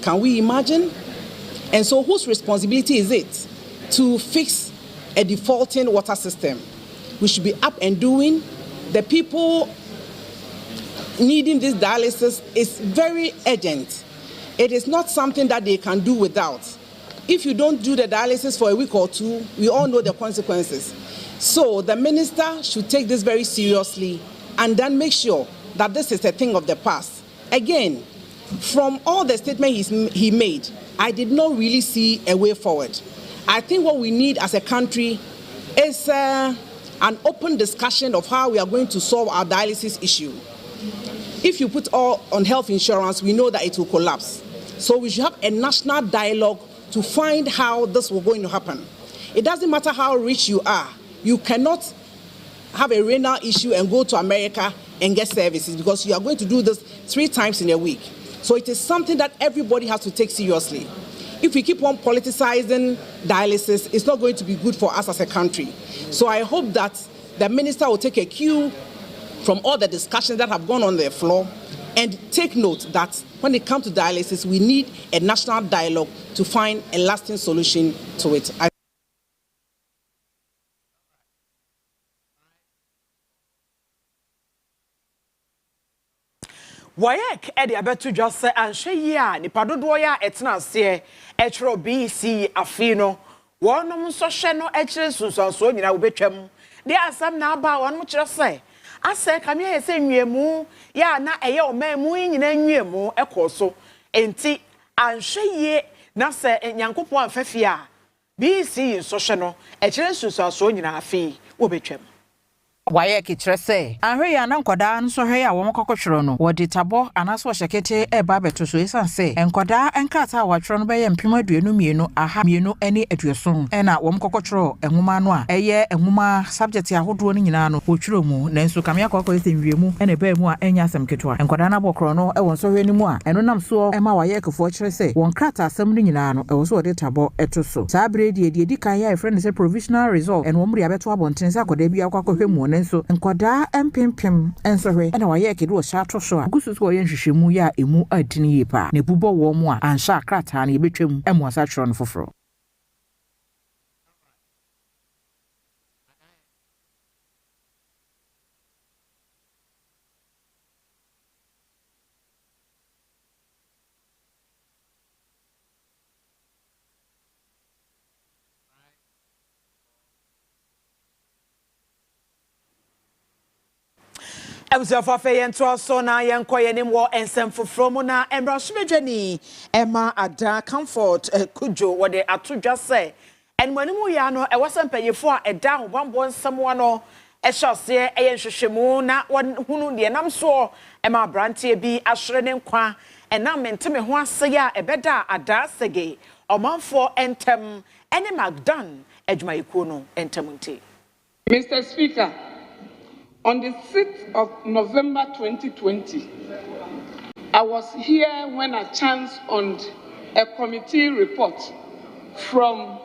Can we imagine? And so whose responsibility is it to fix a defaulting water system? We should be up and doing. The people needing this dialysis is very urgent. It is not something that they can do without. If you don't do the dialysis for a week or two, we all know the consequences. So the minister should take this very seriously and then make sure that this is a thing of the past. Again, from all the statements he made, I did not really see a way forward. I think what we need as a country is an open discussion of how we are going to solve our dialysis issue. If you put all on health insurance, we know that it will collapse. So we should have a national dialogue to find how this will going to happen. It doesn't matter how rich you are. You cannot have a renal issue and go to America and get services because you are going to do this 3 times in a week. So it is something that everybody has to take seriously. If we keep on politicizing dialysis, it's not going to be good for us as a country. So I hope that the minister will take a cue from all the discussions that have gone on the floor and take note that when it comes to dialysis, we need a national dialogue to find a lasting solution to it. Wayek Eddie Abetu just say and she ya ni padodoya etna se etro BC afino wonom so hye no ekire sunsanso nyina wo betwam de asam na aba won kire say ase kame ye se nwemu ya na eye omamu nyina nwemu ekoso enti anhye na se nyankopon amfafia BC so hye no ekire sunsanso nyina afi wo betwam Wayek itrese ahwe ya na nkoda nso hwe ya wo mkokotwero no wodi tabo anaso hyekete eba beto so esanse enkoda enkata awatwero no beye mpem aduenu mienu aha mienu ani aduoson ena wo mkokotwero enwuma no a eye enwuma subject ahodo no nyina no wotwero mu nanso kamya kokko esenwiemu ena ba mu a enya asem ketwa enkoda na bokro no ewo nso hwe ni mu a eno nam so ema Wayek fo kyerese won krata asem no nyina no ewo so wodi tabo eto so saa bredi edi kan ya friend say provisional result en wo muri abeto abontense akoda bia akwakohwe mu nenso enkoda empempem ensohwe ena Wayek do sha atosho a gususu wo yenhwehwemu ya emu adini yepa ne bubo wo mu a ansha krata na yebetwam emu asa twro no foforo Emsefo feyento so na yenkoye nim wo ensem foforo mu na embrasomedwani ema ada comfort kujo wo de atodwa se enwanimu ya no ewasempanyefo a eda hobambo nsem no ehwase eyenhwehwemu na hunu de nam so ema brantie bi ahwere ne nkwa enam menteme ho ase ya ebeda ada sege omanfo entem ene magdan adwumayekuo no entemunte. Mr. Speaker, on the 6th of November 2020, I was here when I chanced on a committee report from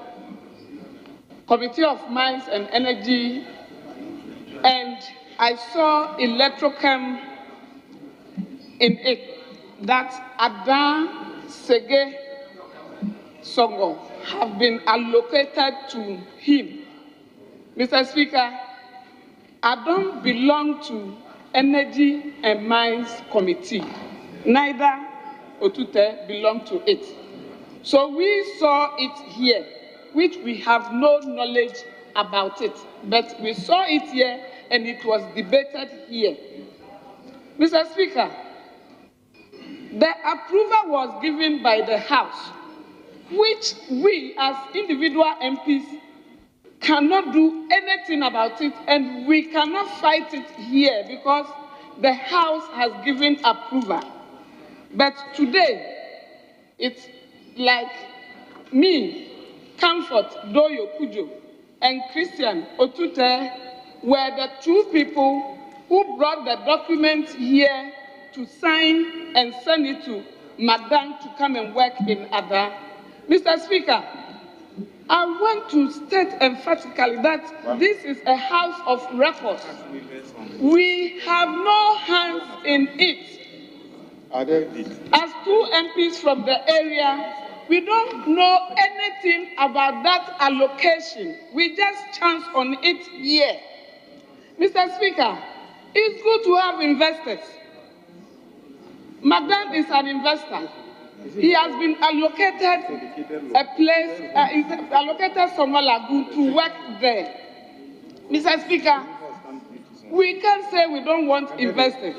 Committee of Mines and Energy, and I saw electrochem in it that Ada Sege Songo have been allocated to him. Mr. Speaker, I don't belong to Energy and Mines Committee. Neither Otute belong to it. So we saw it here, which we have no knowledge about it. But we saw it here and it was debated here. Mr. Speaker, the approval was given by the House, which we as individual MPs cannot do anything about it, and we cannot fight it here because the House has given approval. But today, it's like me, Comfort Doyo Kujo, and Christian Otute were the two people who brought the document here to sign and send it to Madam to come and work in Ada. Mr. Speaker, I want to state emphatically that this is a house of records. We have no hands in it. As two MPs from the area, we don't know anything about that allocation. We just chance on it here. Mr. Speaker, it's good to have investors. Magdan is an investor. He has been allocated a place, allocated Summer Lagoon to work there. Mr. Speaker, we can't say we don't want investors.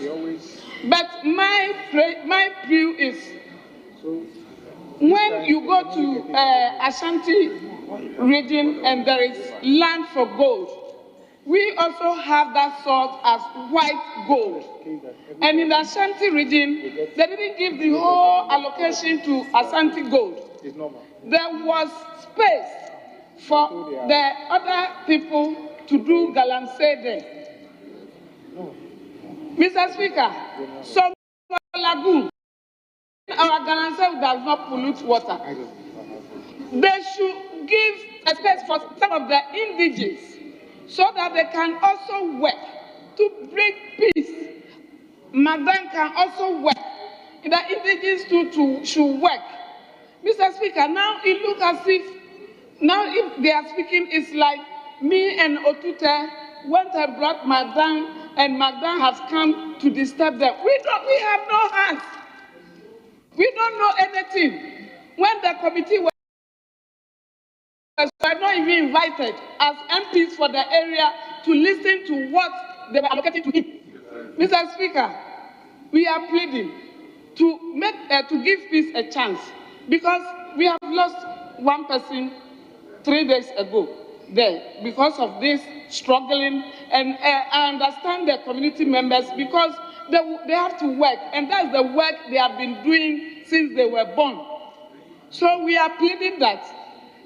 But my view is, when you go to Ashanti region and there is land for gold, we also have that sort as white gold. And in the Ashanti region, they didn't give the whole allocation to Ashanti gold. There was space for the other people to do galamsey there. Mr. Speaker, some lagoon, our galamsey does not pollute water. They should give a space for some of the indigenous so that they can also work to bring peace. Magdan can also work. The indigenous too should work. Mr. Speaker, now it looks as if, now if they are speaking, it's like me and Otute went and brought Magdan, and Magdan has come to disturb them. We have no hands. We don't know anything. When the committee was not even invited as MPs for the area to listen to what they were allocating to him. Mr. Speaker, we are pleading to give peace a chance, because we have lost one person 3 days ago there because of this struggling, and I understand the community members because they have to work, and that's the work they have been doing since they were born. So we are pleading that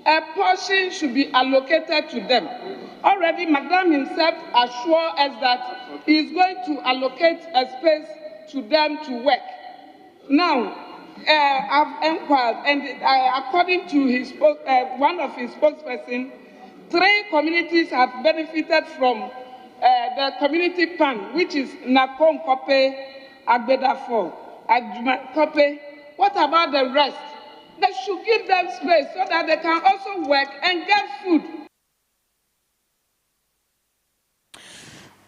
a portion should be allocated to them. Already, Magdan himself assured us that he is going to allocate a space to them to work. Now, I've inquired, and according to his one of his spokespersons, 3 communities have benefited from the community plan, which is Nakon Kope, Agbedafo, Ajuma Kope. What about the rest? They should give them space so that they can also work and get food.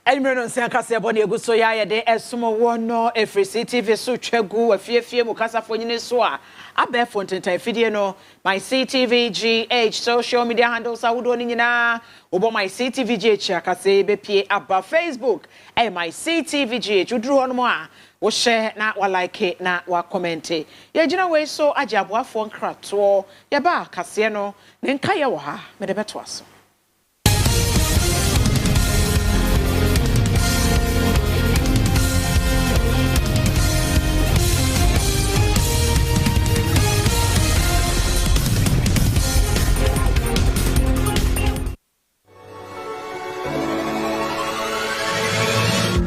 Elmero Afia Kasiebo ne egu so ya de esomo wono efri Ctv so twegu afiefie mu kasafo nyine so a abefo ntentan fidie no my Ctv GH social media handles awodo ni nyina obo my Ctv GH akase bepie aba Facebook my Ctv GH uduru hono mo a wo share na wa like na wa comment ye gina we so ajaboafo nkrato ye ba kase no ne nka ye wo ha me de beto aso.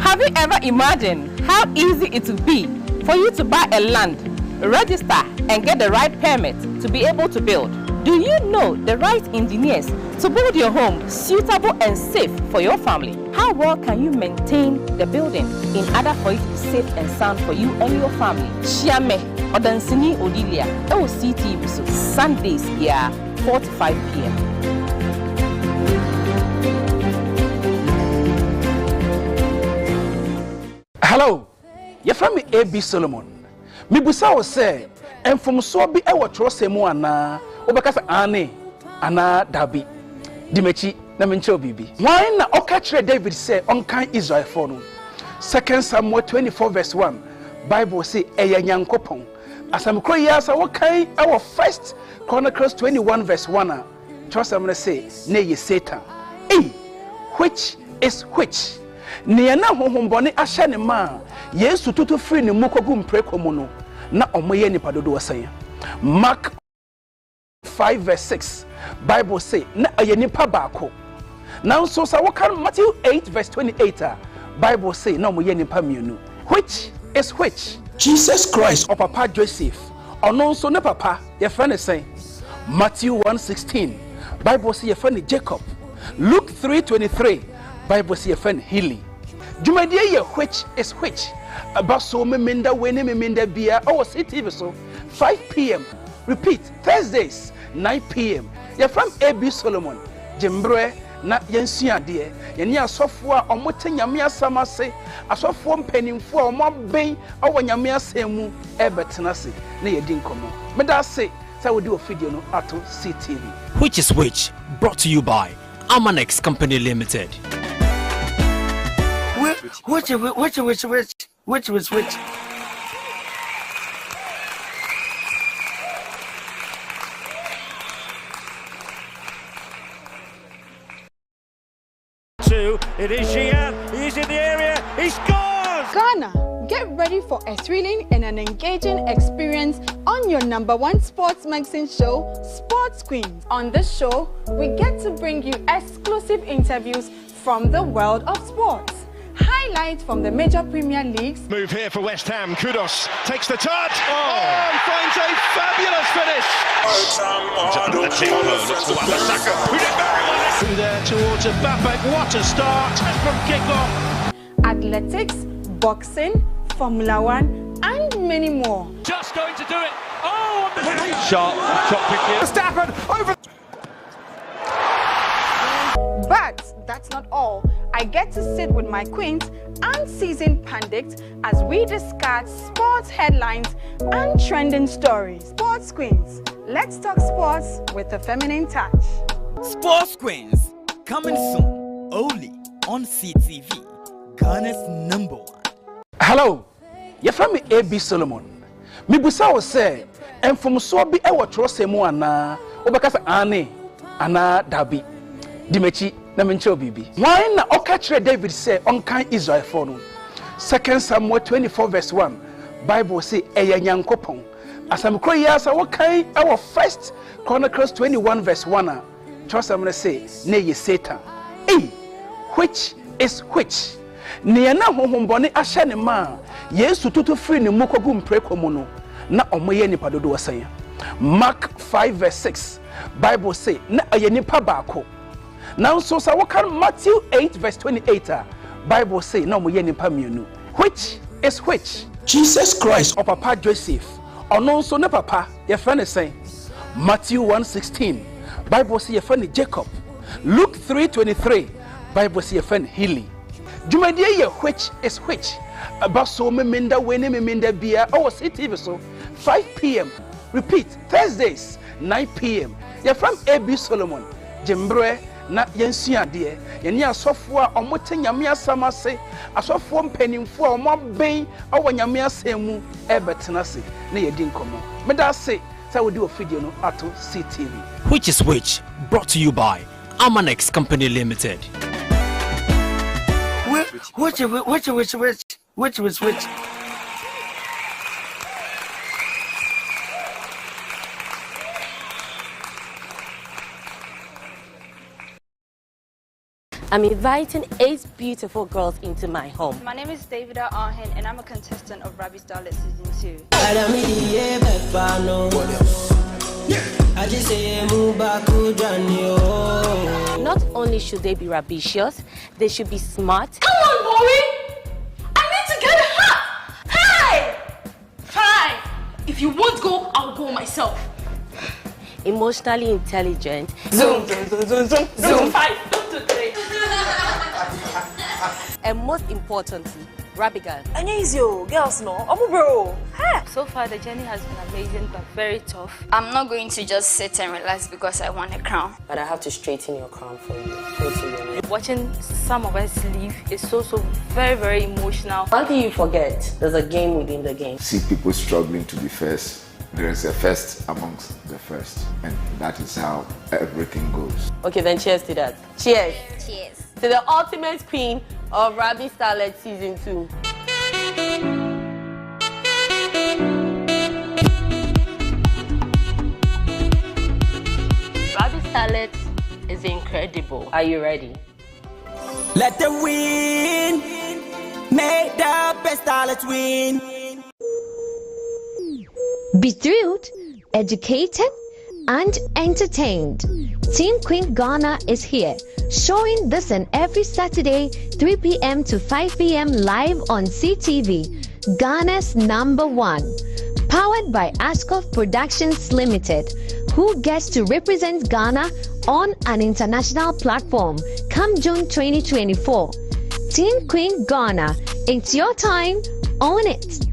Have you ever imagined how easy it would be for you to buy a land, register, and get the right permit to be able to build? Do you know the right engineers to build your home suitable and safe for your family? How well can you maintain the building in order for it to be safe and sound for you and your family? Shiame Odansini Odilia, Ctv, Sundays here, 4 to 5 p.m. Hello, your family AB Solomon. Mibusa was say, and from so be our trosemo ana, obakasa ane, ana dabi. Dimechi, namencho bibi. Why na okatre David say, unkind Israel for no? 2 Samuel 24 verse 1, Bible say, eya nyankopon. As I'm yasa wakai, our 1 Chronicles 21 verse 1, trust I'm gonna say, ne ye Satan. Which is which? Niana honhombone ahye ne ma Yesu tutu free ne mukogu mprekomu no na omoye nipa dodo wasan. Mark 5 verse 6 Bible say na aye nipa baako. Now so sa wokan Matthew 8 verse 28 Bible say na omoye nipa mienu. Which is which? Jesus Christ or Papa Joseph ono so ne papa ye friend say Matthew 1:16 Bible say ye friend Jacob. Luke 3:23 Bible say ye friend Healing. Jumadiye ye which is which. Abaso memenda wene memenda bia. Oh, Ctv so 5 p.m. Repeat, Thursdays 9 p.m. You're from AB Solomon. Jembre na yensua de. Yeni asofo a omote nyame asama se. Asofo mpanimfo a omoben awo nyame asemu ebetena se. Na yedi nkomo. Meda se say we do a video no ato CTV. Which is which, brought to you by Amanex Company Limited. Which? It is Xi'an. He's in the area. He scores! Ghana, get ready for a thrilling and an engaging experience on your #1 sports magazine show, Sports Queens. On this show, we get to bring you exclusive interviews from the world of sports. Highlights from the major Premier Leagues. Move here for West Ham. Kudos takes the touch. Oh, he finds a fabulous finish. Through there towards Mbappe. What a start from kickoff. Athletics, boxing, Formula 1, and many more. Just going to do it. Oh, sharp top pick here. Stafford over. But that's not all. I get to sit with my queens and seasoned pundits as we discuss sports headlines and trending stories. Sports Queens, let's talk sports with a feminine touch. Sports Queens, coming soon, only on CTV, Ghana's #1. Hello, you're from AB Solomon. Mibusa was say, and from so be a watch ana, obakasa ane, ana dabi. Dimechi na mencho bibi. Why na okatre David say onkan Israel for no. 2 Samuel 24 verse 1. Bible say eya nyankopon. Asam kro yasa wakan our 1 Chronicles 21 verse 1. Trust am say na ye Satan. Hey, which is which? Ne na honhombone ahye ne ma. Yesu tutu free ne mukogu mprekomu no. Na omoye nipa dodo wasan. Mark 5 verse 6. Bible say na aye nipa baako. Now, so Matthew 8 verse 28, Bible say, no mo yeni pamienu. Which is which? Jesus Christ or Papa Joseph. Or no, so ne Papa, your friend is saying. Matthew 1:16, Bible say your friend Jacob. Luke 3:23, Bible say your friend Healy. Jumadia ye which is which? Abaso memenda wene memenda bia. Oh, Ctv so 5 p.m. Repeat, Thursdays 9 p.m. You're from AB Solomon. Jembre na yensua de yeni asofo a omote nyame asama se asofo mpanimfo a omoben awo nyame asemu ebetena se na yedi nkomo meda se say we do a video no ato CTV. Which is which, brought to you by Amanex Company Limited. Which? I'm inviting 8 beautiful girls into my home. My name is Davida Arhin and I'm a contestant of Rabbit Starlet Season 2. Not only should they be ambitious, they should be smart. Come on, boy! I need to get hot! Hey! Fine! If you won't go, I'll go myself. Emotionally intelligent. Zoom 5, don't do 3. And most importantly, Rabbit girl. Girls no, bro. So far the journey has been amazing but very tough. I'm not going to just sit and relax because I want a crown. But I have to straighten your crown for you. Watching some of us leave is so very, very emotional. One thing you forget, there's a game within the game. See people struggling to be first. There is a first amongst the first, and that is how everything goes. Okay, then cheers to that. Cheers. Cheers. To the ultimate queen of Rabbit Starlet Season 2. Rabbit Starlet is incredible. Are you ready? Let them win. Make the best starlets win. Be thrilled, educated, and entertained. Team Queen Ghana is here, showing this and every Saturday, 3 p.m. to 5 p.m. live on CTV. Ghana's #1. Powered by Ascoff Productions Limited, who gets to represent Ghana on an international platform come June 2024. Teen Queen Ghana, it's your time, own it.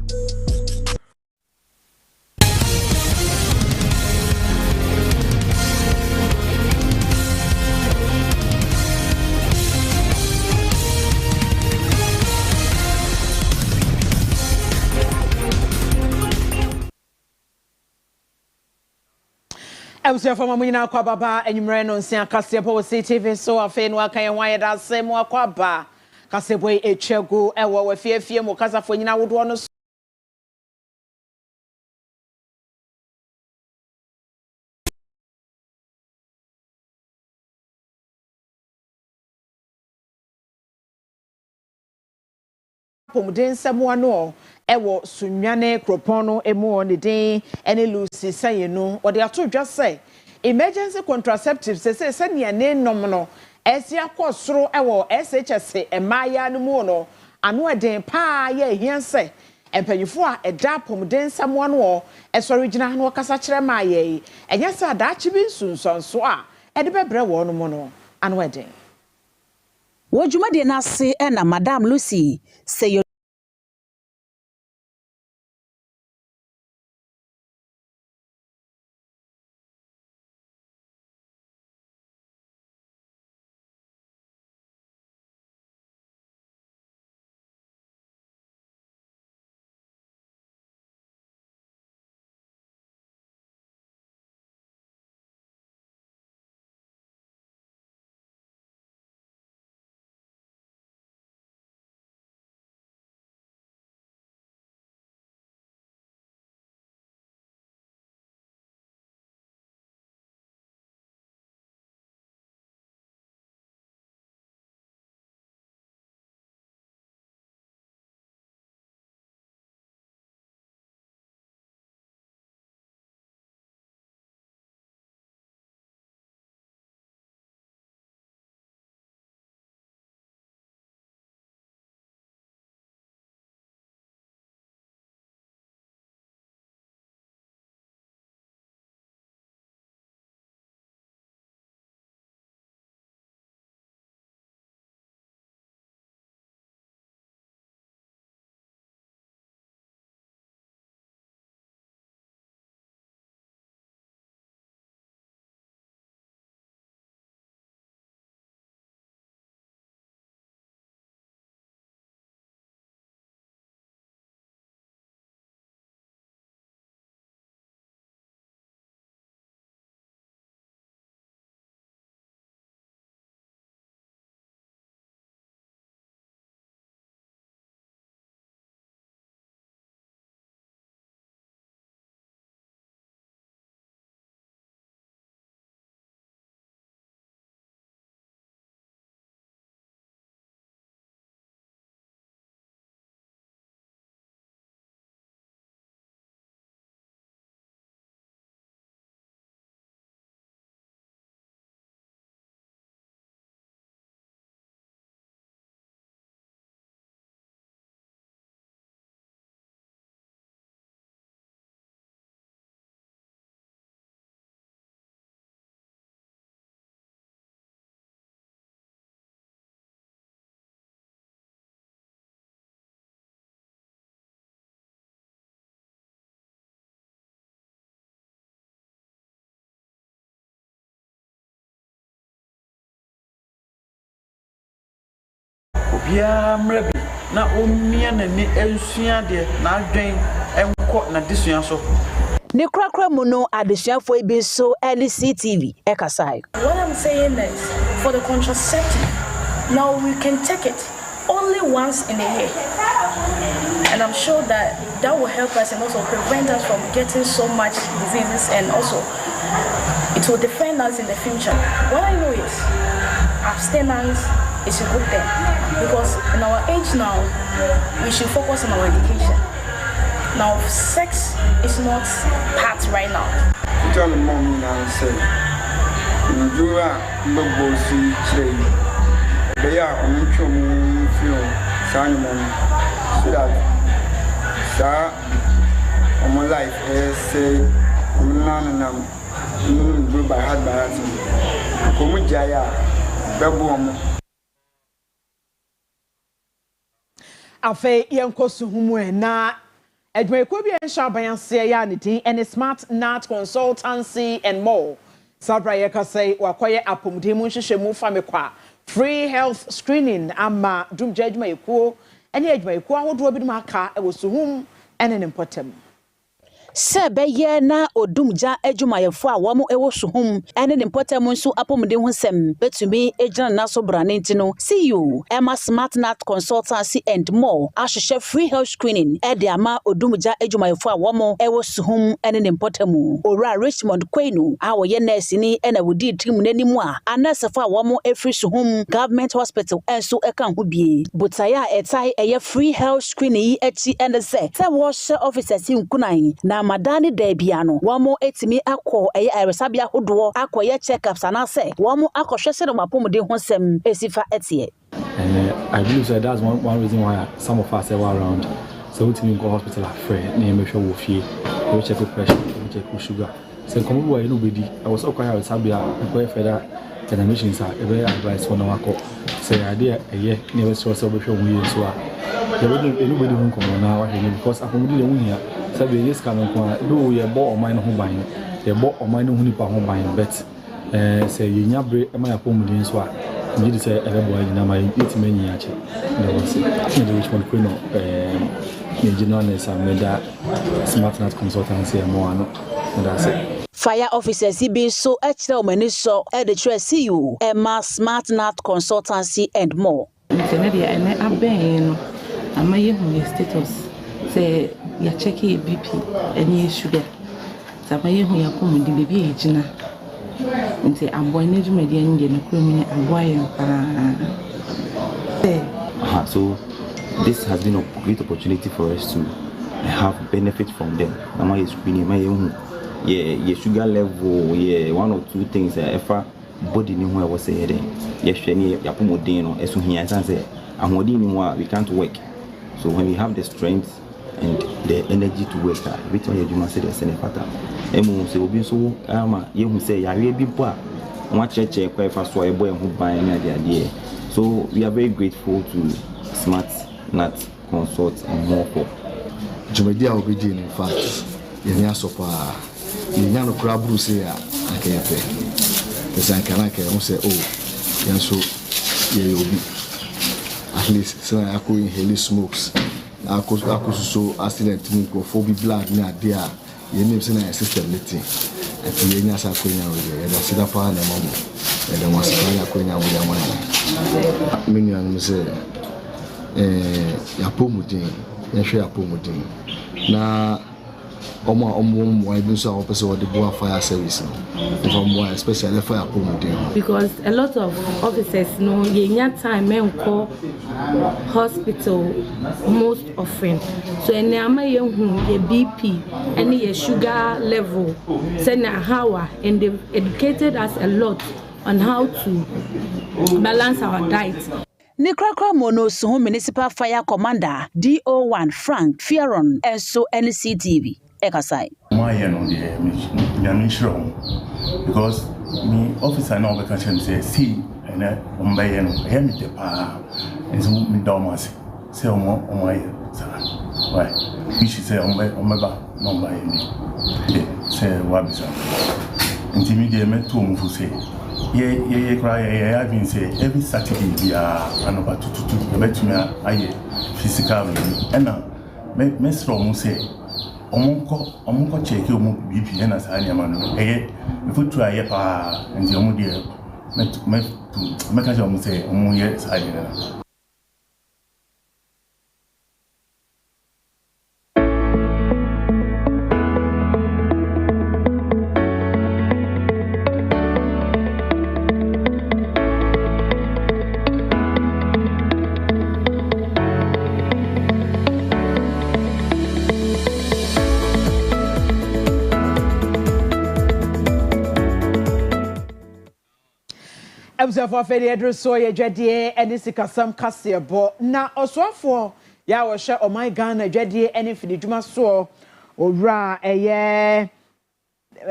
Afia Brempomaa kwa baba enyumre no nsia Kasiebo wo Ctv so afi no aka yen wan da sem akwa ba Kasiebo etwagu ewo wafiafie mu kasafo nyina wodo no pomden semwa no ewo sunwane kropon no emu ne den ene Lucy saye no wo de ato dwa say emergency contraceptives say ne ne nom no esi akosoro ewo SHS emaya no mu no ano eden pa ye hia say empanyifo a eda pomden semwa no esori gina no kasa kire ma ye enye sa da chi bi nsunsonso a ede bebre wo no mu no ano eden Wojumade na se na Madam Lucy say bia mrebi na omia na ni ensua de na adwen enko na desua so ne krakra mu no adesuafo bi so Ctv ekasai. What I'm saying is for the contraceptive now we can take it only once in a year, and I'm sure that will help us and also prevent us from getting so much diseases, and also it will defend us in the future. What I know is abstinence is a good thing, because in our age now we should focus on our education. Now sex is not part right now. Tell me mom now say you are bossy train. They are on film so that sa my life say I'm by heart by heart. Come Jaya, Babu. Afe yenkosu humu na edweko bi enshaban se ya ne din and smart nat consultancy and more. Sabra yekasai wakoye apomdemu nhwehwemu famekwa free health screening ama dumja adwuma ekuo ene adwuma ekuo ahodo bi dum aka e wosuhum ene ne potem. Sebeye na odumja adwumayefo a wamo ewo suhum ene ne potem nso apomde ho sem betumi ejina naso brane ntino see you Emma Smart Nat Consultancy and more ahwehwe free health screening e de ama odumja adwumayefo a wamo ewo suhum ene ne potem ora Richmond Kwenu a wo ye nurse ni ena wodi trim nanimu a anasefo a wamo efri suhum government hospital enso eka ho bie butaya etai eye free health screening echi ene se wo hye officers nkunan na madani debiano wamo etimi akọ eye aresabia hodo akoye checkups anase wamo akohwese no mapomde ho sem esifa etie. And I believe that that's one reason why some of us are around. So we need to go hospital afraid, make sure we feel, we check the pressure, we check the sugar. So come over, nobody. I was okay with Sabia, and go further. And the missions are a very advice for no call. Say idea a year never saw celebration we so. Nobody won't come on now because I come to the here. So the yes can do we are bought or mine home buying. They bought or mine home buying, but say you never break my appointment in swat. You just say everybody in my 8 many actually. There was the Richmond Queen of Generalness and made that Smart Nat Consultancy and more. And that's it. Fire officers be so extra many so at the see you Emma Smart Nat Consultancy and more. I'm a status. Say you're checking your BP and your sugar. So I'm come with the baby age now. And say I'm going to media and get a criminal and so this has been a great opportunity for us to have benefit from them. I'm a screening my own. Yeah, sugar level, yeah, 1 or 2 things. If I body knew where I was saying, yes, Yapumodino, as soon as I say, I'm we can't work. So when we have the strength and the energy to work, every time you must say the same pattern. Emu say obi so ama ye hu say yare bi po a won cheche kwa fa so ebo e hu ban na de ade. So we are very grateful to Smart Nat Consult and more for Jumedia obedi in fact yenya so pa yenya no kra bruce ya akefe esan kana ke hu say oh yenso ye obi at least so I could inhale smokes I could so accident me go for be blood na there your name say na system meeting and yenya sa kwenya we ya da sida pa na mamo e da wasa pa ya kwenya we ya mwana me nua no say ya pomudin ya hwe ya pomudin na omo even so person with the fire service from especially fire pomudin because a lot of officers know yenya time men call hospital most often so any ama your BP any your sugar level say na how and they educated us a lot on how to balance our diet. Nikrakra Mono Suhu Municipal Fire Commander DO1 Frank Fieron and so NCTV Ekasai. My because me officer now we can say see and umbayeno hemi te pa enso mi domas say omo why we should say omeba number eni say wabisa intimidate me to mfu say ye cry I been say every Saturday we are another to bet me aye physical and me strong say omonko check you BP and as any man if you try pa and the omo there me ka jom say omo ye side. Afia Brempomaa Hineh so ye dwade ene Ctv Kasiebo na osofo ya wo hwe o my Ghana dwadie ene fini dwuma so owura eye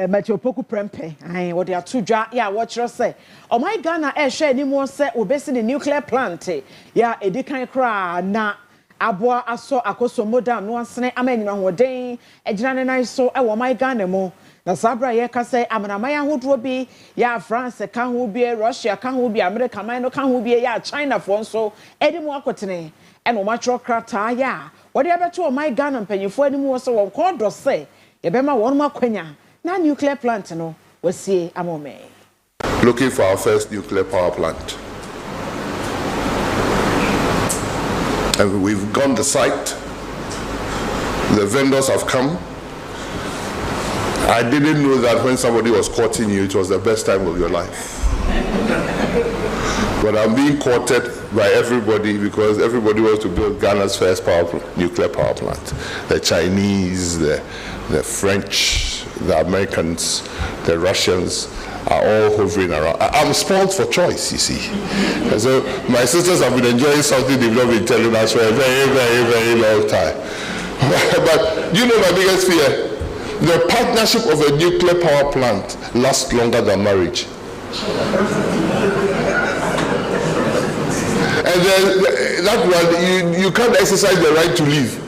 Matopoku prempe ai wo de atodwa ya wo kire se o my Ghana hwe animu se obesi the nuclear plant ya edikan kra na aboa aso akoso modam no asene amanyina hoden egina ne nan so e wo my Ghana mu na sabra ye ka say amanamaya hodro bi ya France ka ho bi Russia ka ho bi America man no ka ho bi ya China fo nso edimu akotene e no matro krata ya wo de abeto my Ghana mpanyifo animu so won ko do say ye be ma won makwanya na nuclear plant no wasie amome. Looking for our first nuclear power plant. And we've gone the site. The vendors have come. I didn't know that when somebody was courting you, it was the best time of your life. But I'm being courted by everybody because everybody wants to build Ghana's first nuclear power plant. The Chinese, the French, the Americans, the Russians are all hovering around. I'm spoiled for choice, you see. And so my sisters have been enjoying something they've not been telling us for a very, very, very long time. But you know my biggest fear? The partnership of a nuclear power plant lasts longer than marriage. And then that one, you can't exercise the right to live.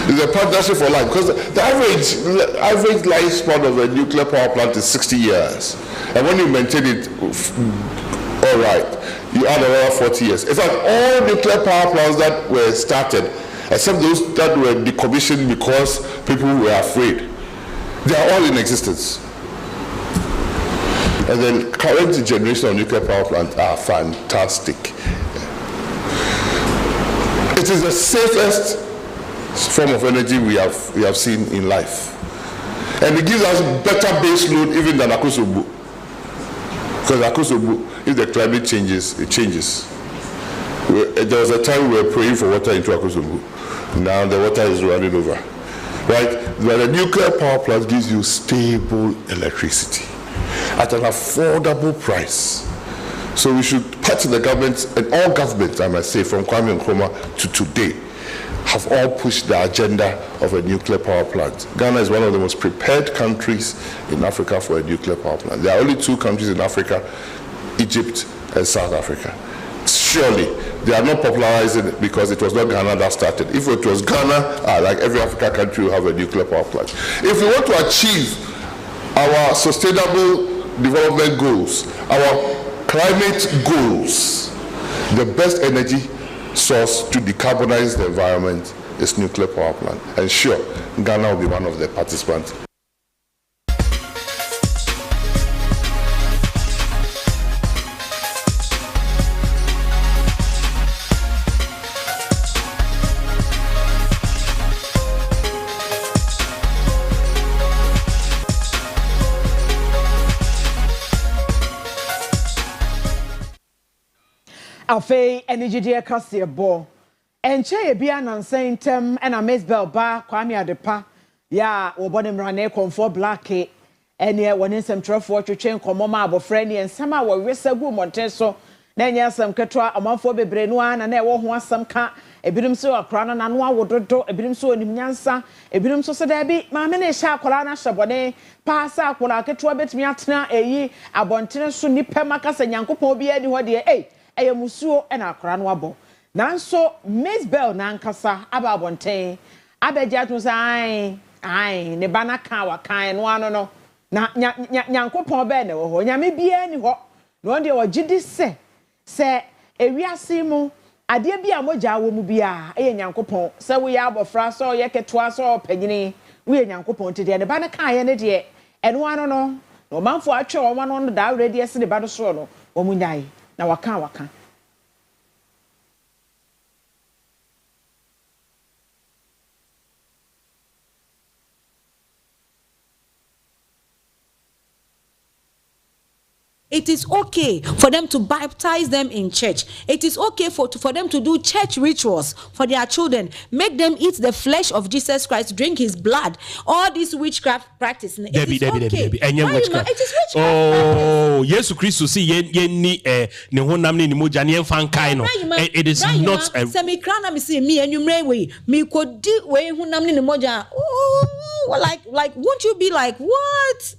It's a partnership for life because the average lifespan of a nuclear power plant is 60 years. And when you maintain it, all right, you add another 40 years. In fact, all nuclear power plants that were started, except those that were decommissioned because people were afraid, they are all in existence. And the current generation of nuclear power plants are fantastic. It is the safest form of energy we have seen in life. And it gives us better base load even than Akosobu. Because Akosobu, if the climate changes, it changes. There was a time we were praying for water into Akosobu. Now the water is running over. Right? But a nuclear power plant gives you stable electricity at an affordable price. So we should part the government, and all governments, I must say, from Kwame Nkrumah to today, have all pushed the agenda of a nuclear power plant. Ghana is one of the most prepared countries in Africa for a nuclear power plant. There are only two countries in Africa, Egypt and South Africa. Surely, they are not popularizing it because it was not Ghana that started. If it was Ghana, like every African country will have a nuclear power plant. If we want to achieve our sustainable development goals, our climate goals, the best energy source to decarbonize the environment is nuclear power plant. And sure, Ghana will be one of the participants. Afia Brempomaa Kasiebo enche bia nansen tem na Miss Bell ba Kwame Adepa ya wobone mrane konfo black ene woni nsɛmtwerɛfoɔ twetwe nkɔmmɔ ma abɔfra ne nsɛm a wɔwesa gu mmɔnten so na nyɛ asɛm ketewa amanfoɔ bebree no ana na ɛwɔ ho asɛm ka ebinom so akora no na no awododo ebinom so onim nyansa ebinom so sɛ da bi maame ne hyɛ akora na hyɛbɔne paasa akora ketewa betumi atena eyi abɔntene so nipa makasa nyankopɔn bi ani hɔ de eye musuo na akora no abɔ nanso Miss Bell na nkasa aba abɔnten abegya to sɛ ai ne bana ka wa kan no ano no na nyankopɔn bɛ na wɔ hɔ nyame bia ni hɔ na on de wɔgidi sɛ ewiase mu adeɛ bi a mogya wɔ mu bia ɛyɛ nyankopɔn sɛ wo yɛ abɔfra sɛ ɔyɛ ketewa sɛ ɔpanyini wo yɛ nyankopɔn te deɛ ne bana ka yɛ ne deɛ ɛno ano no na ɔmanfo atwe wɔn ano no da already ɛse ne ba do so no wɔn nyae na waka It is okay for them to baptize them in church. It is okay for them to do church rituals for their children. Make them eat the flesh of Jesus Christ, drink his blood. All this witchcraft practice. It is okay. It is witchcraft. Oh, yes, Christ, see, it is not a semi-crown. Me see me and you me could do way who namni the moja. Like, won't you be like, what?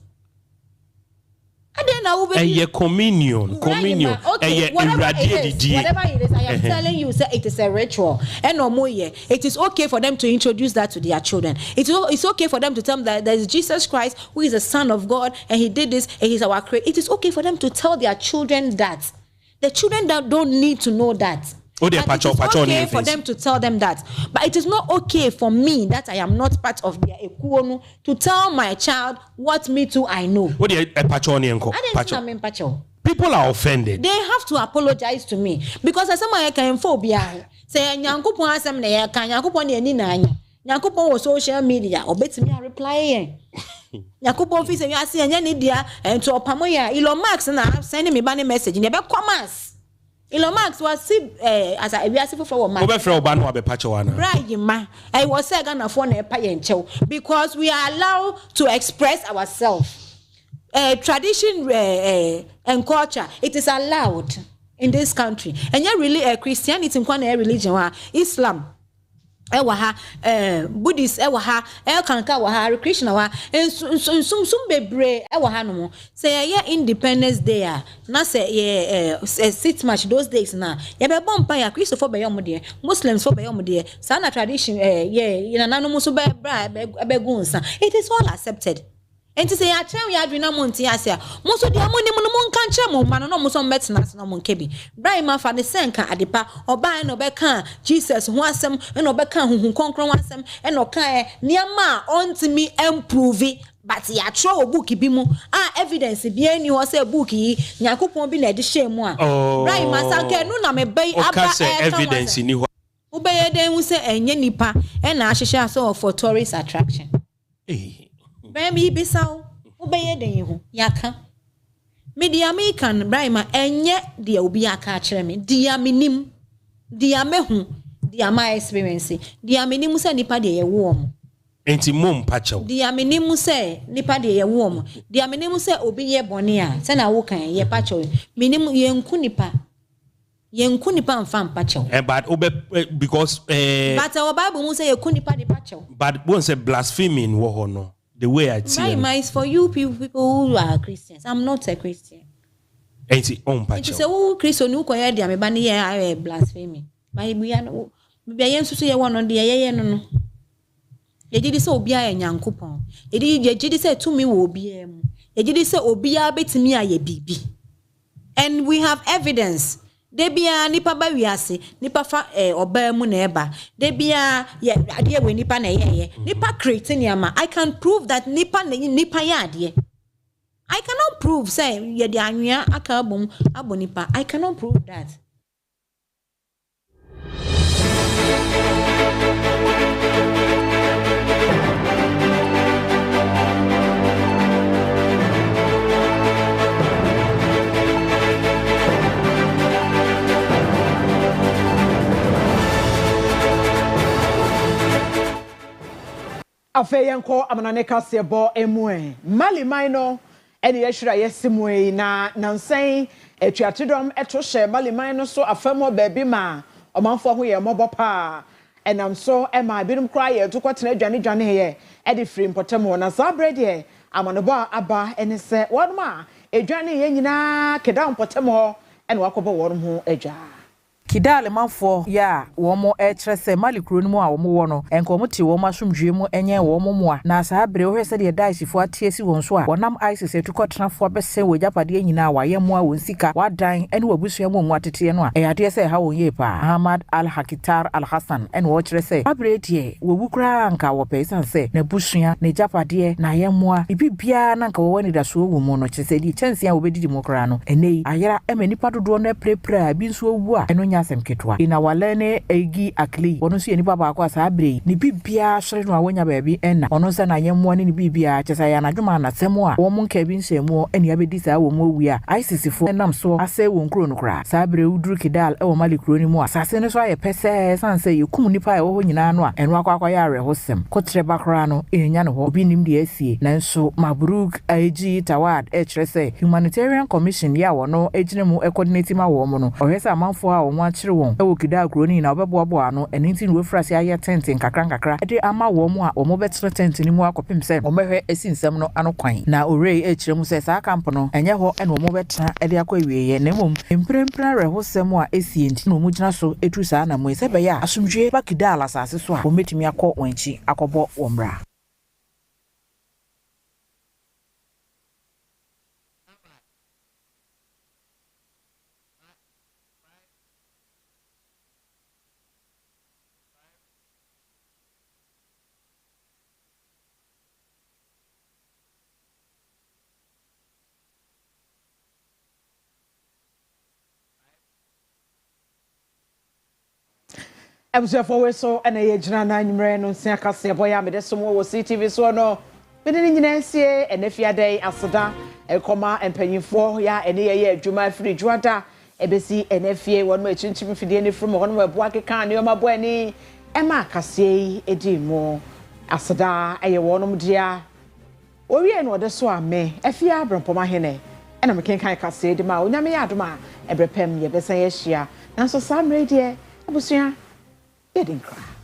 And then I will be communion. Okay, whatever it is, I am telling you, say it is a ritual. And no more. It is okay for them to introduce that to their children. It's okay for them to tell them that there is Jesus Christ, who is the Son of God, and He did this, and He's our creator. It is okay for them to tell their children that. The children that don't need to know that. It is okay for them to tell them that, but it is not okay for me that I am not part of their ekuonu to tell my child what me too I know. People are offended. They have to apologize to me because as someone can phobia say nyankopon asem na ye kan nyankopon na ni na anya nyankopon wo social media obetimi reply nyankopon fi say ase anya ne dia ento opamo ya Elon Musk na send me ban message ne be commerce. Elon Musk was as I be asking for man. Right, I was saying Ghana for na pay enchew because we are allowed to express ourselves. Tradition and culture, it is allowed in this country. And yet really Christianity in religion, Islam. Buddhist kanka Christian and some bebre no say Independence Day na say 6 March those days na ya be bompa Christopher be yom de Muslims for be yom de sana tradition nanu muso be bra be gunsa. It is all accepted. And to say, I tell you, I do not want to say, most of the money, mon can't mo, man, no, most of medicines, no mon kebi. Brian Maffa, the Senka, Adipa, or buy no becan, Jesus, who has some, and no becan who conquer one some, and no kaya, near ma, on to me, improve it. But ya throw a bookie bimu, evidence, bien you was a bookie, Yakup won't be the shame one. Brian Masanka, no, I'm a bay, evidence in you. Obey them who say, and Yenipa, and Ashisha saw for tourist attraction. Baby Bissau, obey the yaka. Media American, Brima, and yet the Obiaka Cheremy, dear minim, dear mehu, dear my experience, dear minimus and nipadi a warm. Ain't mum patcho. Dear minimus say, nipadi a warm, dear minimus say, obey bonia, send a walk and ye patcho, minimum yen kunipa. Yen kunipa and fan patcho. But because but our Bible will say a kunipa de patcho. But once a blaspheming wohono. The way I see it is for you people who are Christians. I'm not a Christian. Ain't it on patch? It is a Christian who can hear me banning I blasphemy. My we are so say one on the no. You did so be a yankupon. You did say to me will be you did say obia bet me a bibi. And we have evidence. De bia nipa ba wiase nipa fa oba mu na eba de bia ye ade we nipa na ye nipa create niama. I can prove that nipa ya ade. I cannot prove say ye de anwea aka bom abonipa. I cannot prove that. Afia yenko Amanane Kasiebo emue mali maino ene yeshira yesimwe na nansen etuatedom eto hye mali maino so afamo baabi ma omanfo ho ye mobo pa enam so ema binum kra ye to kwatena dwane he ede free potemo na sabrede amanebo aba ene se wonma edwane ye nyina keda potemo ene wakobo wonm ho adwa Kidale manfo ya womo etrese malikro no mu a womo wo no enko mo te womo asomdwe mu enye womo mu a na sa abre wo hwese de daishifo atiesi won so a wonam ISIS etukotenafo bese wojapade nyina wa yemu a wonsika wadan ene wabusua mu atete no a eyade se ha won yepa Ahmad Al-Hakitar Al-Hassan ene wo kyerese abre die wobukra anka wo pesan se na busua na japade na yemu a ibibia na nka wo wani da so wo mu no kyerese di chanse a wobedi dimokra no enei ayera emanipa dodo no prepre abi nso owu a eno asem ketwa ina walene egi akli wono so nipa ba kwa sa bre ni bibia hwere no awanya baabi enna ono se na yemmo ne bibia kyesa ya na dwuma na semo a wo mo nka bi nhemu eni abedi sa wo mo wi a ICC fo enam so ase wo nkro no kra sa bre uduru kidal e wo mali kro ni mu a sase ne so aye pese sanse yekum nipa e wo ho nyina no a eno akwa ya re hosem kotre bakra no enya no ho obi nim de asie nanso Mabruk AG Tawad kyerese Humanitarian Commission ya wono ejine mu coordinate ma wo mo no ohwesa amanfo a wo mo akire won e wo kidal kro ni na obeboabo ano eni tin we frase aye tent nkakra de ama wo mo a wo mo betre tent ni mu akopim se wo mehwe esinsem no ano kwan na ore ekire mu se sa camp no enye ho ene wo mo betra e de akwa wieye na mom emprempra re hosem a esie nti no mu gina so etu sa na mo se be ya asomdwe bakidal asase so a wo metimi akọ wanchi akobo wo mra Afia we so na ye gina na nwumre no Afia Kasiebo ya mede somo wo Ctv so no mede ni nyina sie Afia dai asoda ekoma empanyifo ya ene ye adwuma afiri juada ebesi Afia won ma chinchim fidie ne from won ma boa keka ne ma boa ni ema kasie edi mo asoda eye wonom dia owie no de so ame Afia Brempomaa Hineh ena me kenkan kasie di ma onyame ya adoma ebrepem ye besa ye hia nanso samre die abusua Edinburgh.